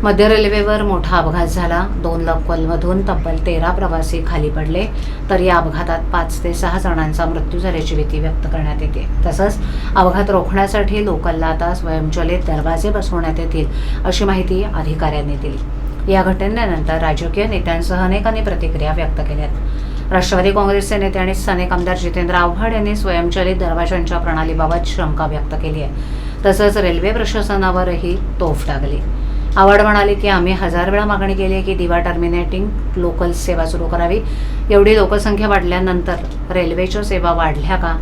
मध्य रेल्वेवर मोठा अपघात झाला. 2 लोकलमधून तब्बल 13 प्रवासी खाली पडले. तर या अपघातात 5 ते 6 जणांचा मृत्यू झाल्याची भीती व्यक्त करण्यात येते. तसंच अपघात रोखण्यासाठी लोकलला आता स्वयंचलित दरवाजे बसवण्यात येतील, अशी माहिती अधिकाऱ्यांनी दिली. या घटनेनंतर राजकीय नेत्यांसह अनेकांनी प्रतिक्रिया व्यक्त केल्यात. राष्ट्रवादी काँग्रेसचे नेते आणि स्थानिक आमदार जितेंद्र आव्हाड यांनी स्वयंचलित दरवाजांच्या प्रणालीबाबत शंका व्यक्त केली आहे. तसंच रेल्वे प्रशासनावरही तोफ टाकली. आव्हाड म्हणाले की आम्ही 1000 वेळा मागणी केली आहे की दिवा टर्मिनेटिंग लोकल सेवा सुरू करावी. एवढी लोकसंख्या वाढल्यानंतर रेल्वेच्या सेवा वाढल्या का,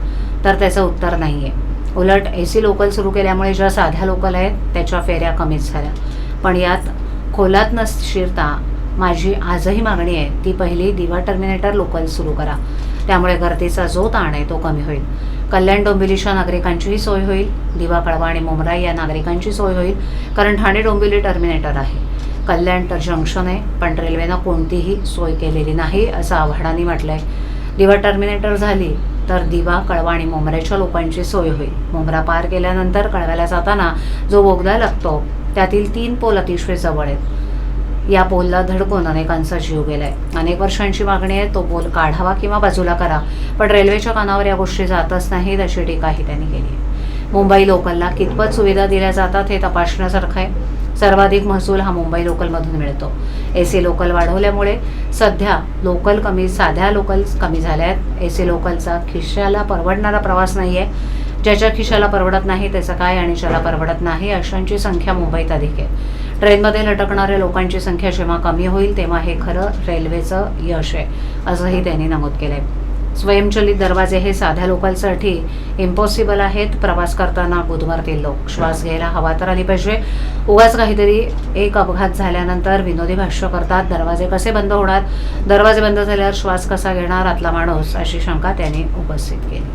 तर त्याचं उत्तर नाही आहे. उलट AC लोकल सुरू केल्यामुळे ज्या साध्या लोकल आहेत त्याच्या फेऱ्या कमीच झाल्या. पण यात खोलात न शिरता माझी आजही मागणी आहे ती पहिली दिवा टर्मिनेटर लोकल सुरू करा. त्यामुळे गर्दीचा जो ताण आहे तो कमी होईल. कल्याण डोंबिवलीच्या नागरिकांचीही सोय होईल. दिवा, कळवा आणि मुंब्रा या नागरिकांची सोय होईल, कारण ठाणे डोंबिवली टर्मिनेटर आहे. कल्याण तर जंक्शन आहे, पण रेल्वेनं कोणतीही सोय केलेली नाही, असं आव्हाडांनी म्हटलंय. दिवा टर्मिनेटर झाली तर दिवा, कळवा आणि मुंब्र्याच्या लोकांची सोय होईल. मुंब्रा पार केल्यानंतर कळव्याला जाताना जो बोगदा लागतो त्यातील 3 पोल अतिशय जवळ आहेत. या पोलला धडकून अनेकांचा जीव गेलाय. अनेक वर्षांची मागणी आहे तो पोल काढावा किंवा बाजूला करा, पण रेल्वेच्या कानावर या गोष्टी जातच नाहीत, अशी टीकाही त्यांनी केली आहे. मुंबई लोकलला कितपत सुविधा दिल्या जातात हे तपासण्यासारखं आहे. सर्वाधिक महसूल हा मुंबई लोकलमधून मिळतो. AC लोकल वाढवल्यामुळे सध्या साध्या लोकल कमी झाल्या आहेत. AC लोकलचा खिशाला परवडणारा प्रवास नाही आहे. ज्याच्या खिशाला परवडत नाही त्याचं काय, आणि ज्याला परवडत नाही अशांची संख्या मुंबईत अधिक आहे. ट्रेनमध्ये लटकणाऱ्या लोकांची संख्या जेव्हा कमी होईल तेव्हा हे खरं रेल्वेचं यश आहे, असंही त्यांनी नमूद केलंय. स्वयंचलित दरवाजे हे साध्या लोकलसाठी इम्पॉसिबल आहेत. प्रवास करताना गुदमरतील लोक. श्वास घ्यायला हवा तर आली पाहिजे. उगाच काहीतरी एक अपघात झाल्यानंतर विनोदी भाष्य करतात. दरवाजे कसे बंद होणार, दरवाजे बंद झाल्यावर श्वास कसा घेणार आतला माणूस, अशी शंका त्यांनी उपस्थित केली.